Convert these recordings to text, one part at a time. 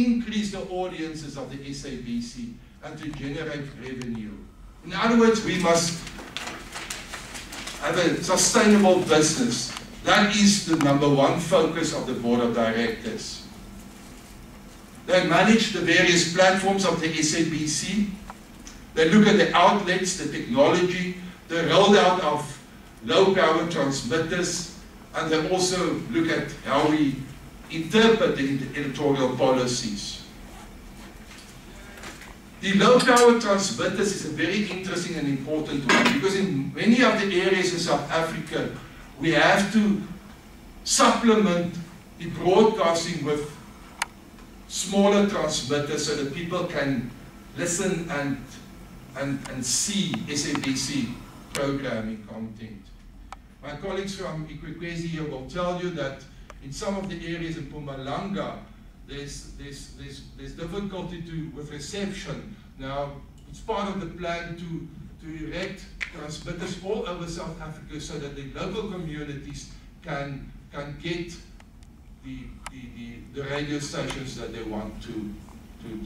increase the audiences of the SABC and to generate revenue. In other words, we must have a sustainable business. That is the #1 focus of the board of directors. They manage the various platforms of the SABC. They look at the outlets, the technology, the rollout of low-power transmitters, and they also look at how we interpret the editorial policies. The low-power transmitters is a very interesting and important one, because in many of the areas in South Africa, we have to supplement the broadcasting with smaller transmitters so that people can listen and see SABC programming content. My colleagues from Ikwekwezi here will tell you that in some of the areas in Mpumalanga, there's difficulty with reception. Now, it's part of the plan to erect transmitters all over South Africa so that the local communities can get the radio stations that they want to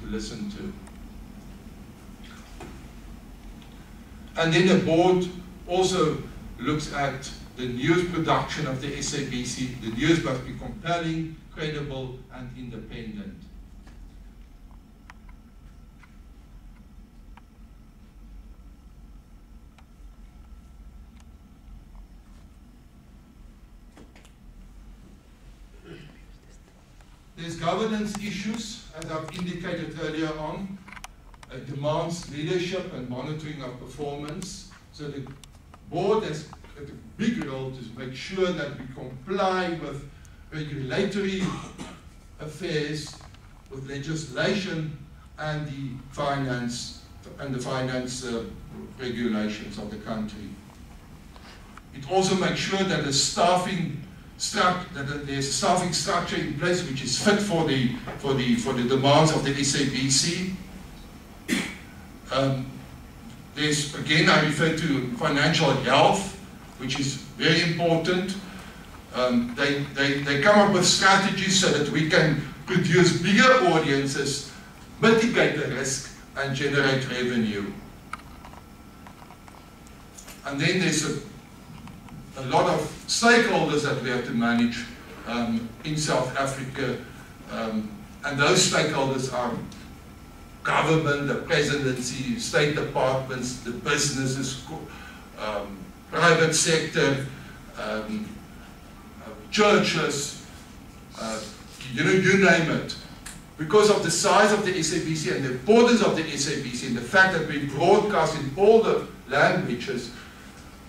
listen to. And then the board also looks at the news production of the SABC. The news must be compelling, credible, and independent. There's governance issues, as I've indicated earlier on. It demands leadership and monitoring of performance. So the board has a big role to make sure that we comply with regulatory affairs, with legislation and the finance regulations of the country. It also makes sure that there's a staffing structure in place which is fit for the demands of the SABC. There's, again, I refer to financial health, which is very important. They come up with strategies so that we can produce bigger audiences, mitigate the risk, and generate revenue. And then there's a lot of stakeholders that we have to manage in South Africa, and those stakeholders are government, the presidency, state departments, the businesses, private sector, churches, you name it. Because of the size of the SABC and the importance of the SABC and the fact that we broadcast in all the languages,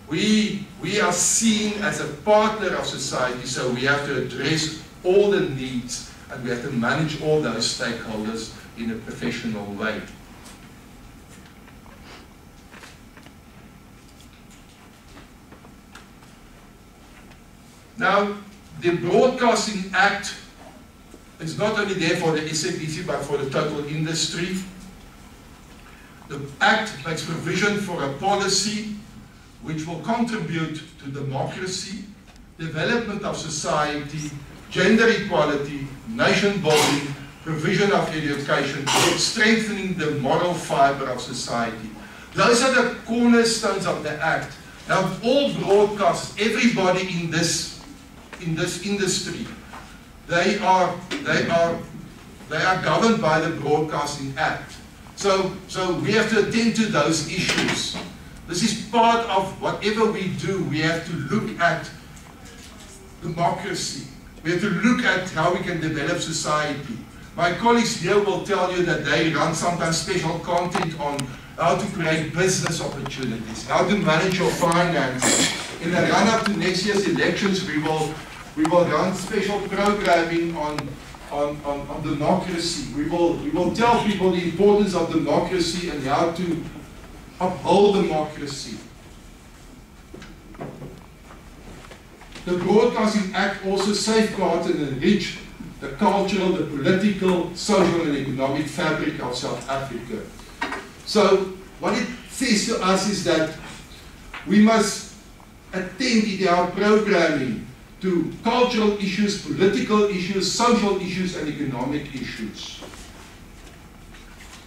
we are seen as a partner of society, so we have to address all the needs and we have to manage all those stakeholders in a professional way. Now, the Broadcasting Act is not only there for the SABC but for the total industry. The Act makes provision for a policy which will contribute to democracy, development of society, gender equality, nation building, provision of education, strengthening the moral fiber of society. Those are the cornerstones of the Act. Now, all broadcasters, everybody in this industry, they are governed by the Broadcasting Act. So we have to attend to those issues. This is part of whatever we do. We have to look at democracy. We have to look at how we can develop society. My colleagues here will tell you that they run sometimes special content on how to create business opportunities, how to manage your finances. In the run-up to next year's elections, we will run special programming on democracy. We will tell people the importance of democracy and how to uphold democracy. The Broadcasting Act also safeguards and enriches the cultural, the political, social and economic fabric of South Africa. So what it says to us is that we must attend in our programming to cultural issues, political issues, social issues, and economic issues.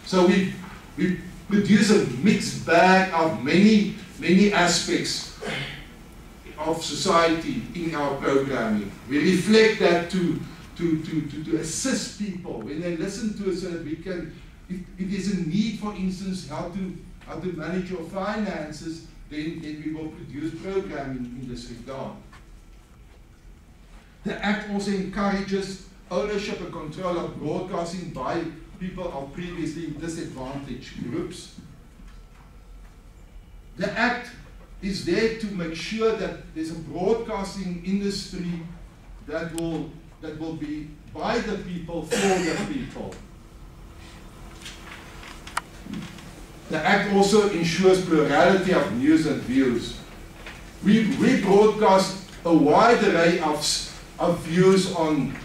So we produce a mixed bag of many aspects of society in our programming. We reflect that to assist people when they listen to us, so that we can, if there's a need, for instance, how to manage your finances, then we will produce programming in this regard. The Act also encourages ownership and control of broadcasting by people of previously disadvantaged groups. The Act is there to make sure that there's a broadcasting industry that will be by the people, for the people. The Act also ensures plurality of news and views. We broadcast a wide array of views on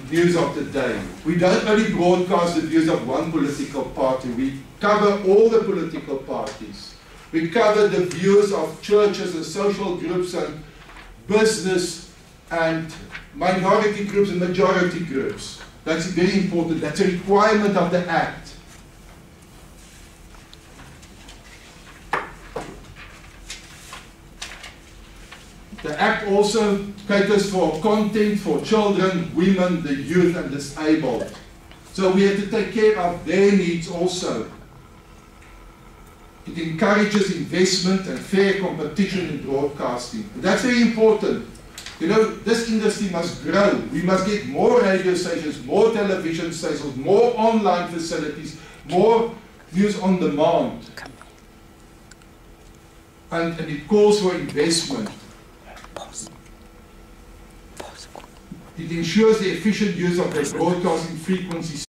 news of the day. We don't only broadcast the views of one political party, we cover all the political parties. We cover the views of churches and social groups and business and minority groups and majority groups. That's very important. That's a requirement of the Act. The Act also caters for content for children, women, the youth, and disabled. So we have to take care of their needs also. It encourages investment and fair competition in broadcasting. That's very important. You know, this industry must grow. We must get more radio stations, more television stations, more online facilities, more news on demand. And it calls for investment. It ensures the efficient use of the broadcasting frequencies